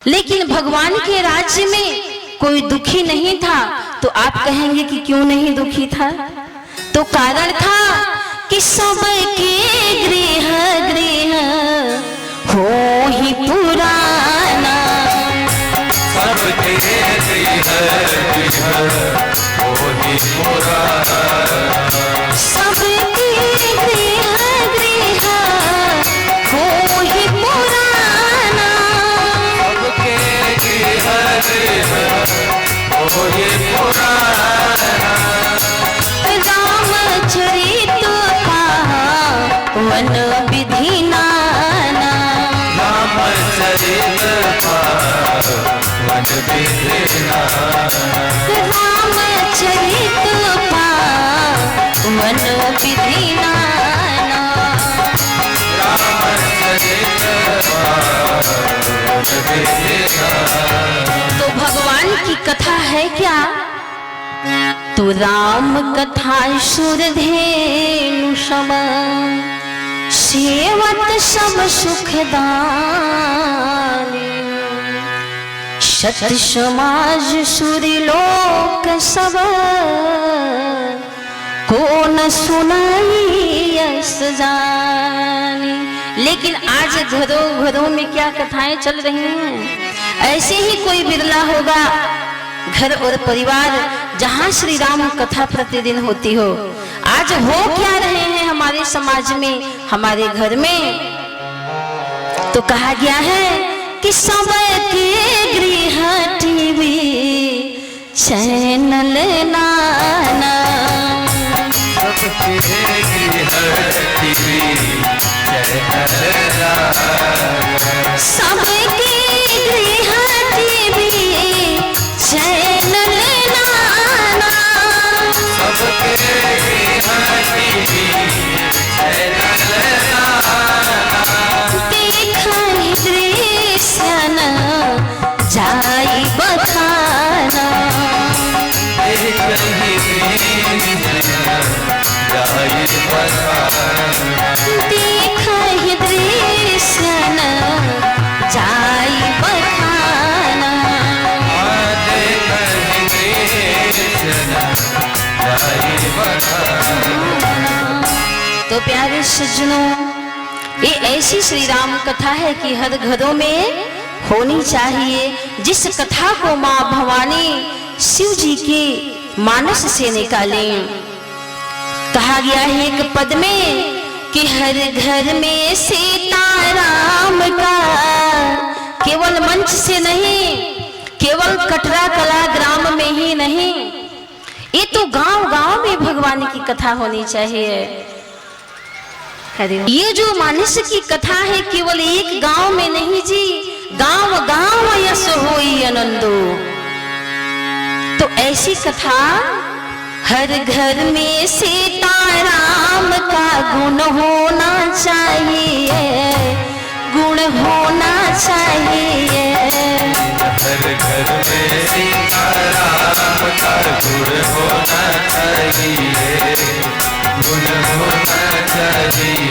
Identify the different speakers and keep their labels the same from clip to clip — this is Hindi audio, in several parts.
Speaker 1: लेकिन भगवान के राज्य में कोई दुखी नहीं था। तो आप कहेंगे कि क्यों नहीं दुखी था? तो कारण था कि सबके गृह गृह हो ही पुराना,
Speaker 2: सबके गृह गृह हो ही पुराना,
Speaker 1: सबके गृह गृह हो ही पुराना,
Speaker 2: सबके गृह गृह हो ही पुराना।
Speaker 1: रामचरित पावन विधि नाना,
Speaker 2: रामचरित पावन विधि नाना,
Speaker 1: रामचरित पावन विधि नाना।
Speaker 2: रामचरित पावन विधि नाना।
Speaker 1: तो भगवान की कथा है क्या? तो राम कथा सुरधेनु सम, सेवत सब सुखदानी, सत्य समाज सुरी लोक सब, को न सुनाई यस जानी। लेकिन आज घरों घरों में क्या कथाएं चल रही हैं? ऐसे ही कोई बिरला होगा घर और परिवार जहां श्री राम कथा प्रतिदिन होती हो। आज हो क्या रहे हैं हमारे समाज में, हमारे घर में? तो कहा गया है कि सबके गृह टीवी चैनल नाना,
Speaker 2: सबके गृह टीवी चैनल नाना,
Speaker 1: सबके गृह टीवी चैनल नाना,
Speaker 2: सबके गृह टीवी चैनल नाना।
Speaker 1: देखहि दृश्य न जाई बखाना,
Speaker 2: देखहि दृश्य जाई बखाना,
Speaker 1: देखहि दृश्य न जाई बखाना।
Speaker 2: देखहि दृश्य जाई बखाना।
Speaker 1: तो प्यारे सज्जनों, ये ऐसी श्री राम कथा है कि हर घरों में होनी चाहिए, जिस कथा को माँ भवानी शिव जी के मानस से निकालें। कहा गया है एक पद में कि हर घर में सीताराम का, केवल मंच से नहीं, केवल कटरा कला ग्राम में ही नहीं, ये तो गांव गांव में भगवान की कथा होनी चाहिए। ये जो मानस की कथा है केवल एक गांव में नहीं जी, गांव गांव यश होई आनंदो। तो ऐसी कथा हर घर में सीताराम का गुण होना चाहिए, गुण होना चाहिए।
Speaker 2: हर घर में सीताराम का गुण होना चाहिए, गुण होना चाहिए।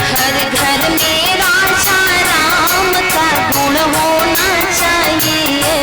Speaker 1: हर घर में राजा राम का गुण होना चाहिए,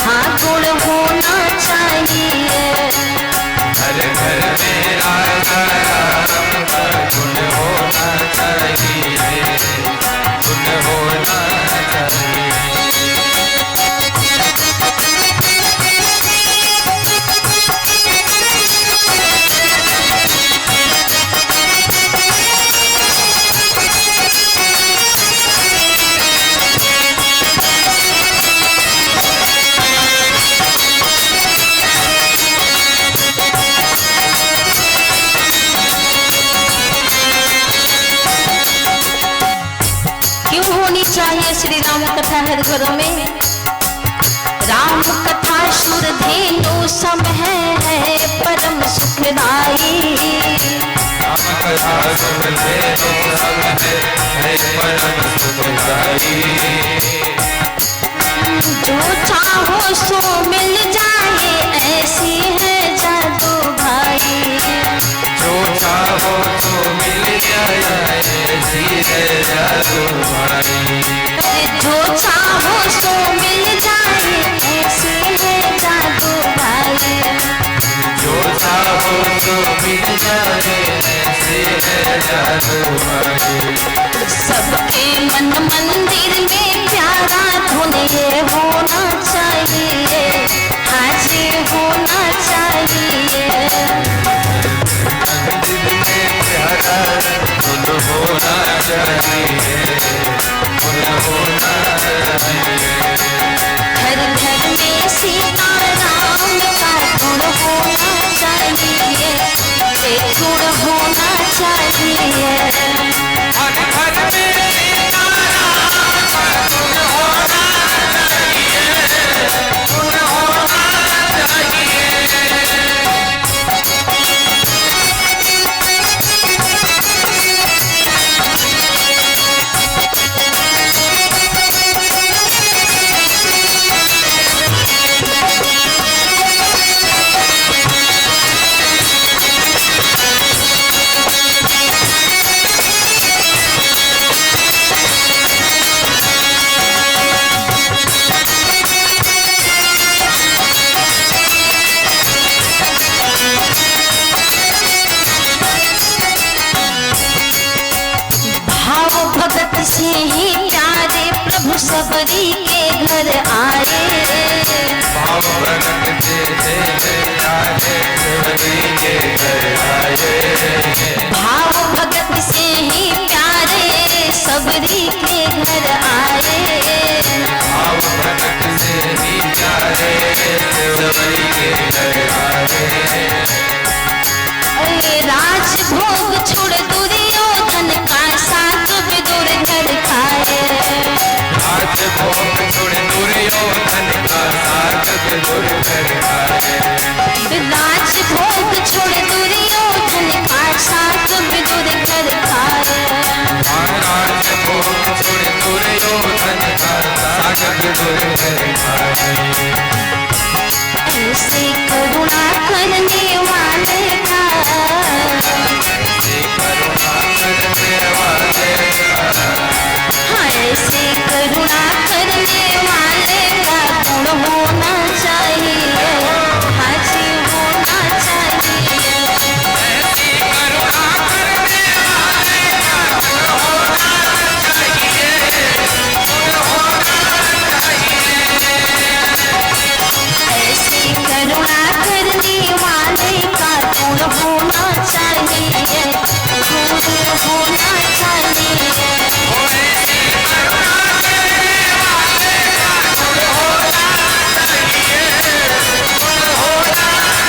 Speaker 1: हाँ गुण होना चाहिए।
Speaker 2: हर घर में राजा राम का गुण होना चाहिए, गुण होना चाहिए।
Speaker 1: चाहिए श्री राम कथा हर घरों में? राम कथा सुरधेनु सम है परम सुखदाई,
Speaker 2: राम कथा सुरधेनु सम है परम सुखदाई।
Speaker 1: जो चाहो सो मिल जाए ऐसी है जादू भाई,
Speaker 2: जो चाहो सो मिल जाए ऐसी है जादू भाई।
Speaker 1: जो चाहो सबरी के घर आए।
Speaker 2: भाव भगत से आए सबरी के घर आए।
Speaker 1: भाव भगत से ही प्यारे सबरी के घर आए।
Speaker 2: भाव भगत से ही प्यारे सबरी के घर आए।
Speaker 1: अरे राज भोग छोड़ दुर्योधन का साथ विदुर घर खाए।
Speaker 2: राज भोग छोड़ दुर्योधन का साथ विदुर घर खाए।
Speaker 1: राज भोग छोड़ दुर्योधन का साथ विदुर घर खाए।
Speaker 2: राज भोग छोड़ दुर्योधन का साथ विदुर घर खाए।
Speaker 1: ऐसे करुणा करने वाले का,
Speaker 2: ऐसे करुणा करने वाले का,
Speaker 1: हाँ ऐसे करुणा करने वाले का गुण होना चाहिए, हाजी होना चाहिए।
Speaker 2: ऐसी करुणा करने वाले का गुण होना चाहिए, गुण होना चाहिए।
Speaker 1: ऐसे करुणा करने वाले का गुण होना चाहिए, गुण होना चाहिए।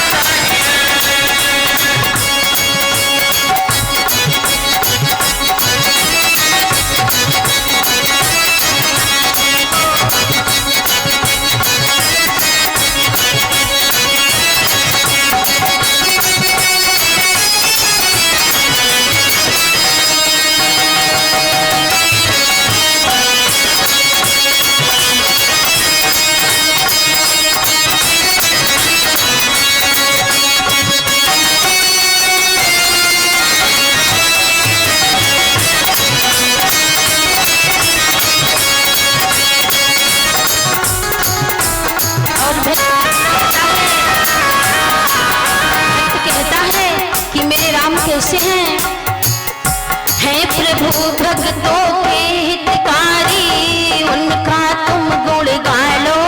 Speaker 1: और भक्त कहता है कि मेरे राम कैसे हैं? हैं प्रभु भक्तों के हितकारी, उनका तुम गुण गा लो।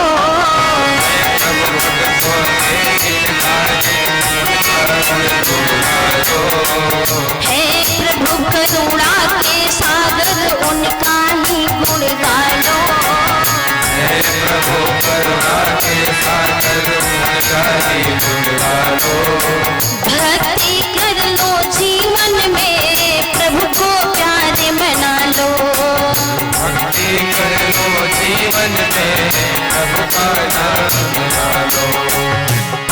Speaker 1: है प्रभु करुणा के सागर, उनका ही गुण गा लो।
Speaker 2: प्रभु करुणा के सागर उनका ही गुण गालो।
Speaker 1: भक्ति कर लो जीवन में, प्रभु को प्यारे बना लो।
Speaker 2: भक्ति कर लो जीवन में, प्रभु का नाम गालो।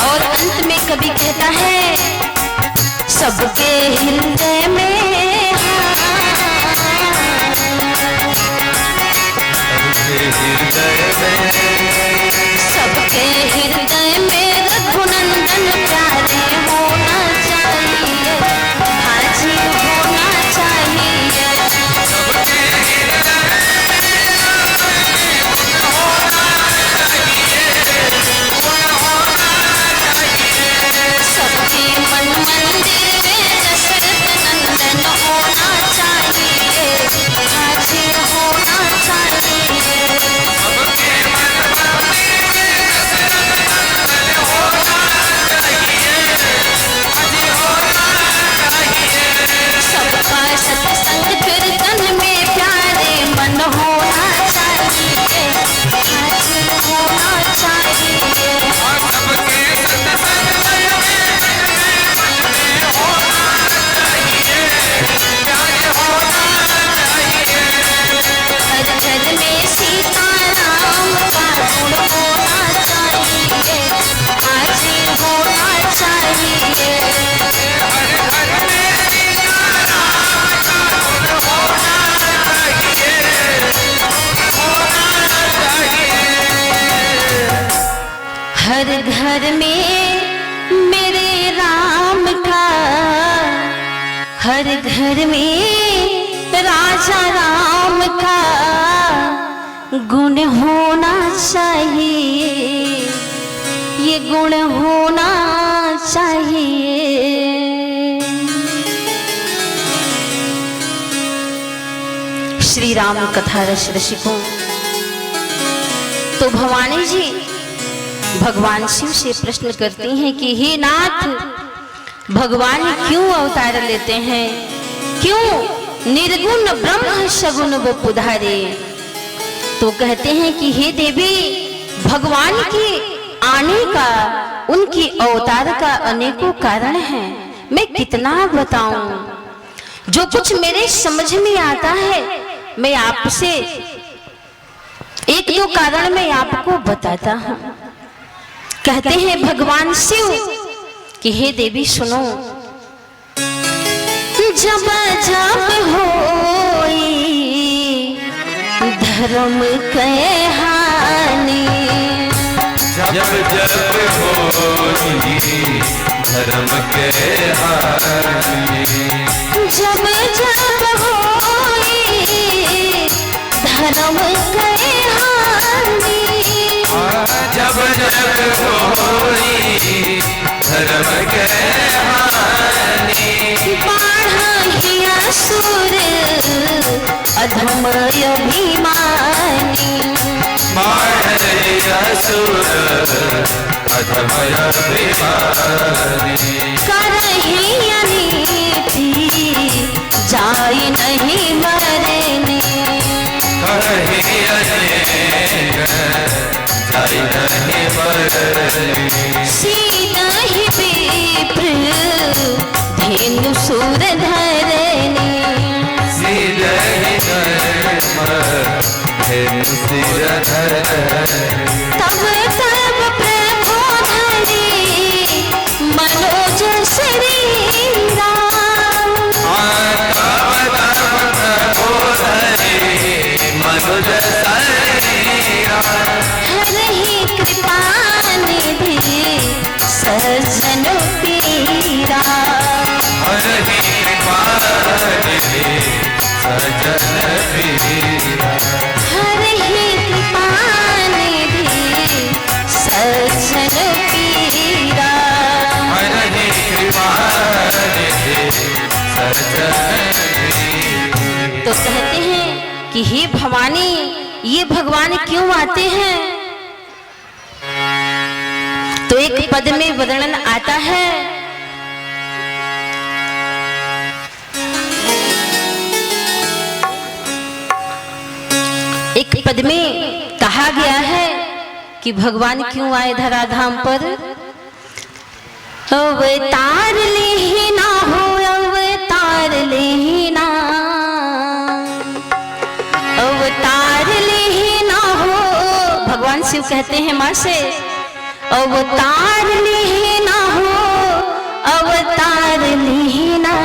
Speaker 1: और अंत में कवि कहता है सबके हृदय में सबके हृदय में रघुनंदन प्यारे होना चाहिए, हाजी होना चाहिए। सबके मन मंदिर में दशरथ नंदन होना चाहिए, हाजी होना चाहिए। सबका सत्संग कीर्तन में प्यारे मन होना चाहिए, हाजी होना चाहिए। हर घर में सीताराम का गुण होना चाहिए, हाजी होना चाहिए। हर घर में मेरे राम का, हर घर में राजा राम का गुण होना चाहिए, ये गुण होना चाहिए। श्री राम कथा रस रसिकों, तो भवानी जी भगवान शिव से प्रश्न करती हैं कि हे नाथ, भगवान क्यों अवतार लेते हैं, क्यों निर्गुण ब्रह्म सगुण वपुधारे। तो कहते हैं कि हे देवी, भगवान के आने का, उनकी अवतार का अनेकों कारण हैं, मैं कितना बताऊं। जो कुछ मेरे समझ में आता है मैं आपसे एक दो कारण मैं आपको बताता हूं। कहते हैं भगवान शिव कि हे देवी सुनो, जब जब होई धर्म के हानि,
Speaker 2: जब जब होई धर्म के हानि,
Speaker 1: जब जब होई धर्म के हानि,
Speaker 2: जब जब होई धर्म के हानि,
Speaker 1: बाढ़ असुर अधम अभिमानी,
Speaker 2: बाढ़ असुर अधम अभिमानी,
Speaker 1: करही अनीति जाय नहीं मरने,
Speaker 2: करही अनेक जाय नहीं मरने,
Speaker 1: सीधहि विप्र धेनु सुर धरने,
Speaker 2: सीधहि धर्म धेनु सिर धरने,
Speaker 1: तब तब प्रभो धरे मनोज शरीरा,
Speaker 2: मनुज शरीरा,
Speaker 1: हरहि कृपा निधि सज्जन पीरा,
Speaker 2: हरहि कृपा निधि सज्जन पीरा,
Speaker 1: हरहि कृपा निधि सज्जन पीरा।
Speaker 2: हरहि कृपा निधि सज्जन पीरा।
Speaker 1: तो कहते हैं कि हे भवानी, ये भगवान क्यों आते हैं। तो एक पद में वर्णन आता है, एक पद में कहा गया है कि भगवान क्यों आए धराधाम पर। अवतार ले ही ना हो, अवतार ले ही ना, अवतार ले ही ना हो। भगवान शिव कहते हैं माँ से, अवतार ले ही ना हो, अवतार ले ही ना।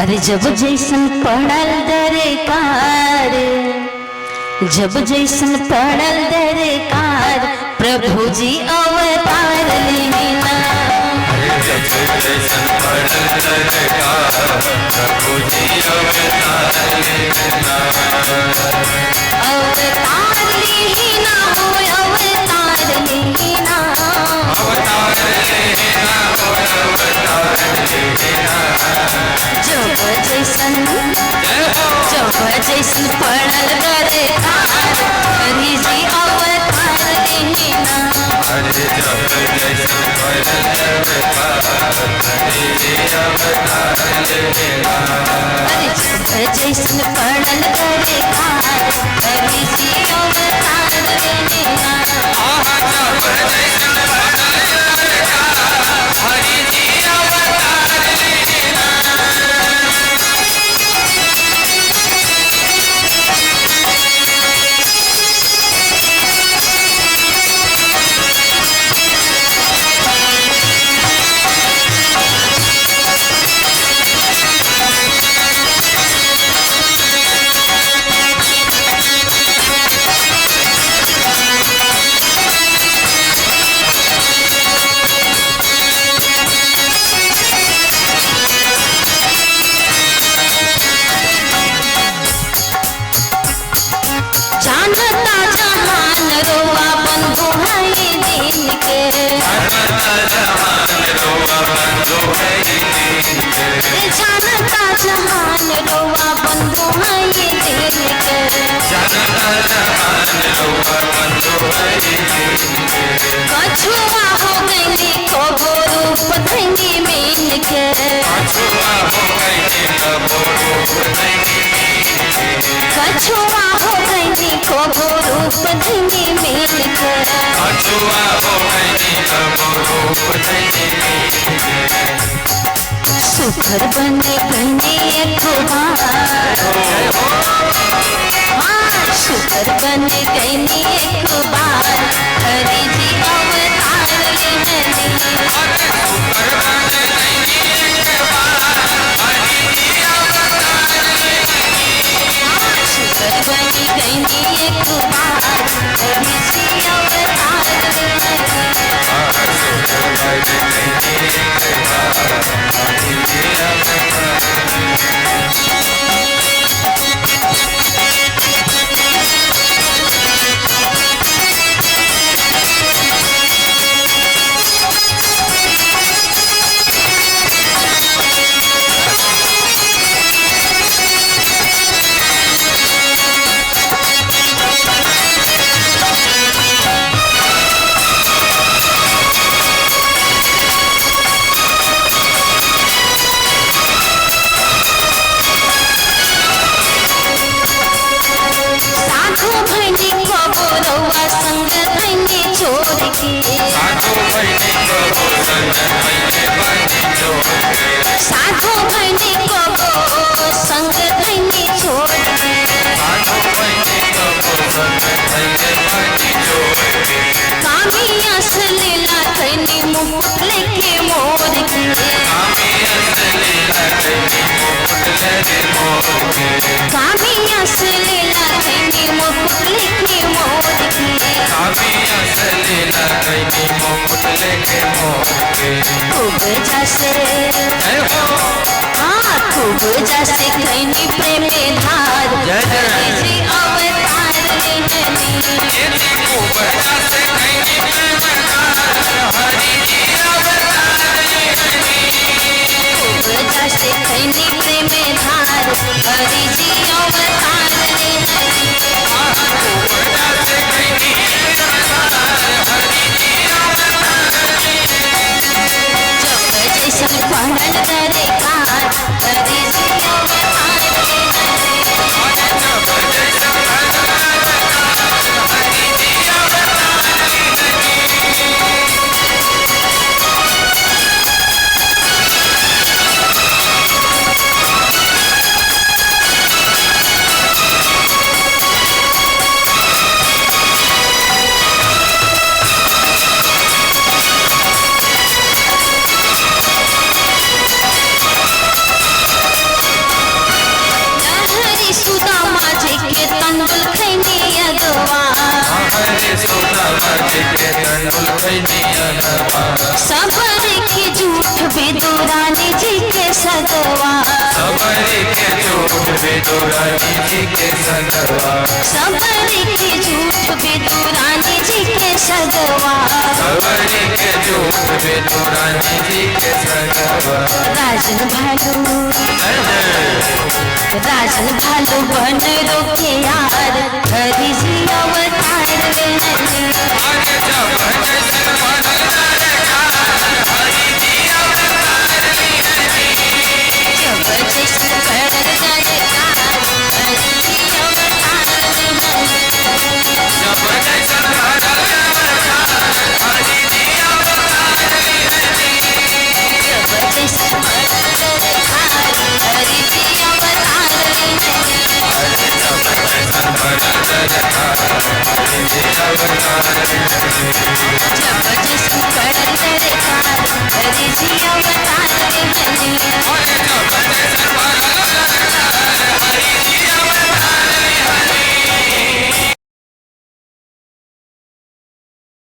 Speaker 1: अरे जब जैसन पड़ल दरकार, जब जैसन पड़ल दरकार, प्रभु जी अवतार लेना।
Speaker 2: जब जैसन पड़ल दरकार, प्रभु जी अवतार लेना।
Speaker 1: अवतार लेना हो, अवतार लेना,
Speaker 2: अवतार लेना हो, अवतार लेना।
Speaker 1: जब जैसन, जब जैसन पड़ल दरकार, हरि जी अवतार लेना।
Speaker 2: अरे जब जैसन पड़ल दरकार, हरि जी अवतार लेना।
Speaker 1: अरे जब जैसन पड़ल दरकार, हरि जी अवतार लेना।
Speaker 2: जब जैसन पड़ल दरकार, हरि जी अवतार लेना।
Speaker 1: जानता जहान रोआ बंधु भाई दिन के,
Speaker 2: जानता जहान रोआ बंधु भाई दिन के।
Speaker 1: जानता जहान रोआ बंधु भाई दिन के।
Speaker 2: जानता जहान जुआ हो गई अब रूप नहीं।
Speaker 1: सुखर बन गई एक बार, हाँ सुखर बन गई एक बार, हरि जी अवतार सुखर बन गई एक बार, हरि जी अवतार साधु भैनी कबरौआ संग धैनी छोड़ के,
Speaker 2: साधु भैनी कबो संग धैले बानी छोड़ के,
Speaker 1: साधु भैनी कबो संग धैनी छोड़ के,
Speaker 2: साधु भैनी कबो संग धैले बानी छोड़ के,
Speaker 1: कामी असलीला धैनी मुकुट लेके मोर के,
Speaker 2: कामी असलीला धैनी मुकुट लेके मोर के,
Speaker 1: कामी असलीला धैनी मुकुट लेके मोर के,
Speaker 2: कामी असलीला धैनी मुकुट लेके मोर के।
Speaker 1: खूब जैसे
Speaker 2: जय हो
Speaker 1: हाँ खूब जैसे धैनी प्रेम धार,
Speaker 2: जय जय।
Speaker 1: हरि जी अवतार लेहनी,
Speaker 2: यदि खूब जैसे धैनी प्रेम धार, हरि जी अवतार लेहनी।
Speaker 1: खूब जैसे धैनी प्रेम धार, हरि जी अवतार लेहनी,
Speaker 2: खूब जैसे धैनी प्रेम धार, हरि जी अवतार लेहनी।
Speaker 1: जब जैसन पढ़ल दरकार, हरि जी अवतार लेहनी,
Speaker 2: जब जैसा हरि जी अवतार
Speaker 1: लहरी सुदामा जी के तंदुल खैनी अगवा,
Speaker 2: हरे सुदामा जी के तंदुल खैनी अगवा,
Speaker 1: सबर के झूठ बेदुरानी जी के सगवा,
Speaker 2: सबरी के झूठ बेदुरानी जी के सगवा,
Speaker 1: सबर के झूठ बेदुरानी जी के सगवा,
Speaker 2: सबरी के झूठ बेदुरानी जी के सगवा।
Speaker 1: राजन भालू राजन भालू बन रोके यार, हरि जी अवतार लेहनी,
Speaker 2: आज जब जैसे बनल दरकार, हरि जी अवतार लेहनी।
Speaker 1: जब जैसन पड़ल दरकार, हरि जी अवतार लेहनी,
Speaker 2: जब जैसन बनल दरकार, हरि जी अवतार लेहनी।
Speaker 1: जब जैसन पड़ल दरकार, हरि जी अवतार लेहनी,
Speaker 2: जब जैसन बनल दरकार, हरि जी अवतार लेहनी।